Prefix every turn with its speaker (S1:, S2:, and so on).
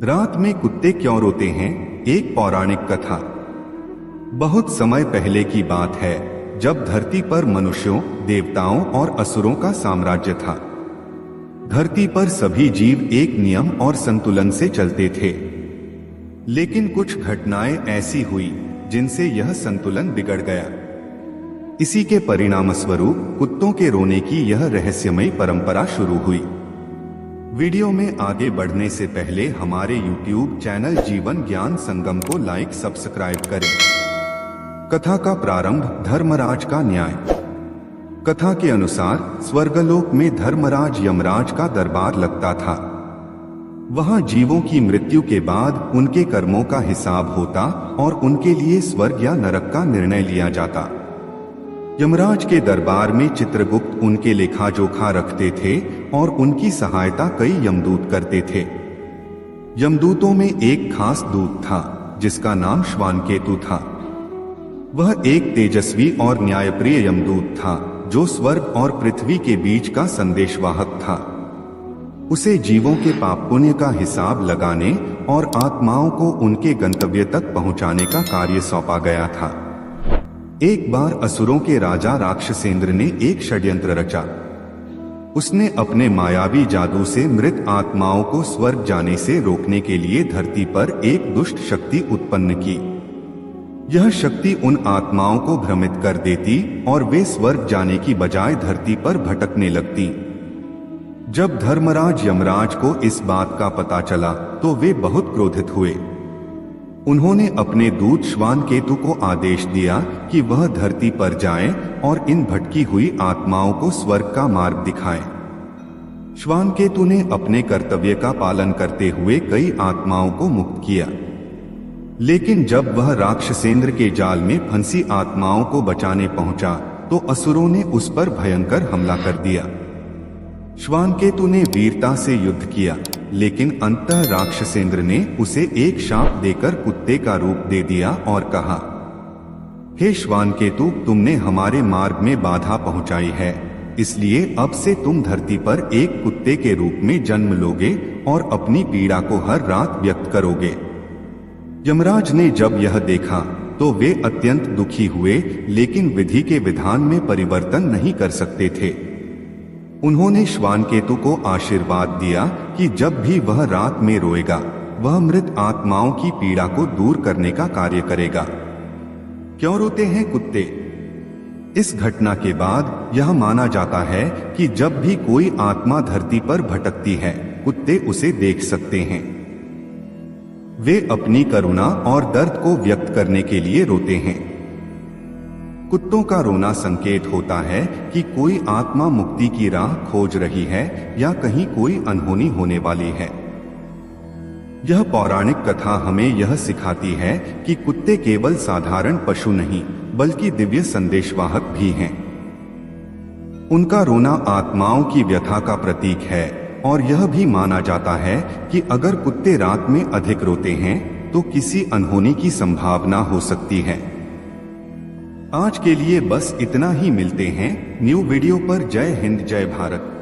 S1: रात में कुत्ते क्यों रोते हैं? एक पौराणिक कथा। बहुत समय पहले की बात है, जब धरती पर मनुष्यों, देवताओं और असुरों का साम्राज्य था। धरती पर सभी जीव एक नियम और संतुलन से चलते थे। लेकिन कुछ घटनाएं ऐसी हुई जिनसे यह संतुलन बिगड़ गया। इसी के परिणामस्वरूप कुत्तों के रोने की यह रहस्यमयी परंपरा शुरू हुई। वीडियो में आगे बढ़ने से पहले हमारे YouTube चैनल जीवन ज्ञान संगम को लाइक सब्सक्राइब करें। कथा का प्रारंभ धर्मराज का न्याय। कथा के अनुसार स्वर्गलोक में धर्मराज यमराज का दरबार लगता था। वहां जीवों की मृत्यु के बाद उनके कर्मों का हिसाब होता और उनके लिए स्वर्ग या नरक का निर्णय लिया जाता। यमराज के दरबार में चित्रगुप्त उनके लेखा जोखा रखते थे और उनकी सहायता कई यमदूत करते थे। यमदूतों में एक खास दूत था जिसका नाम श्वानकेतु था। वह एक तेजस्वी और न्यायप्रिय यमदूत था जो स्वर्ग और पृथ्वी के बीच का संदेशवाहक था। उसे जीवों के पाप पुण्य का हिसाब लगाने और आत्माओं को उनके गंतव्य तक पहुंचाने का कार्य सौंपा गया था। एक बार असुरों के राजा राक्षसेंद्र ने एक षड्यंत्र रचा। उसने अपने मायावी जादू से मृत आत्माओं को स्वर्ग जाने से रोकने के लिए धरती पर एक दुष्ट शक्ति उत्पन्न की। यह शक्ति उन आत्माओं को भ्रमित कर देती और वे स्वर्ग जाने की बजाय धरती पर भटकने लगती। जब धर्मराज यमराज को इस बात का पता चला तो वे बहुत क्रोधित हुए। उन्होंने अपने दूत श्वानकेतु को आदेश दिया कि वह धरती पर जाए और इन भटकी हुई आत्माओं को स्वर्ग का मार्ग दिखाए। श्वानकेतु ने अपने कर्तव्य का पालन करते हुए कई आत्माओं को मुक्त किया। लेकिन जब वह राक्षसेंद्र के जाल में फंसी आत्माओं को बचाने पहुंचा तो असुरों ने उस पर भयंकर हमला कर दिया। श्वानकेतु ने वीरता से युद्ध किया, लेकिन अंततः राक्षसेंद्र ने उसे एक शाप देकर कुत्ते का रूप दे दिया और कहा, हे श्वानकेतु, तुमने हमारे मार्ग में बाधा पहुंचाई है, इसलिए अब से तुम धरती पर एक कुत्ते के रूप में जन्म लोगे और अपनी पीड़ा को हर रात व्यक्त करोगे। यमराज ने जब यह देखा तो वे अत्यंत दुखी हुए, लेकिन विधि के विधान में परिवर्तन नहीं कर सकते थे। उन्होंने श्वानकेतु को आशीर्वाद दिया कि जब भी वह रात में रोएगा, वह मृत आत्माओं की पीड़ा को दूर करने का कार्य करेगा। क्यों रोते हैं कुत्ते? इस घटना के बाद यह माना जाता है कि जब भी कोई आत्मा धरती पर भटकती है, कुत्ते उसे देख सकते हैं। वे अपनी करुणा और दर्द को व्यक्त करने के लिए रोते हैं। कुत्तों का रोना संकेत होता है कि कोई आत्मा मुक्ति की राह खोज रही है या कहीं कोई अनहोनी होने वाली है। यह पौराणिक कथा हमें यह सिखाती है कि कुत्ते केवल साधारण पशु नहीं, बल्कि दिव्य संदेशवाहक भी हैं। उनका रोना आत्माओं की व्यथा का प्रतीक है और यह भी माना जाता है कि अगर कुत्ते रात में अधिक रोते हैं तो किसी अनहोनी की संभावना हो सकती है। आज के लिए बस इतना ही। मिलते हैं न्यू वीडियो पर। जय हिंद, जय भारत।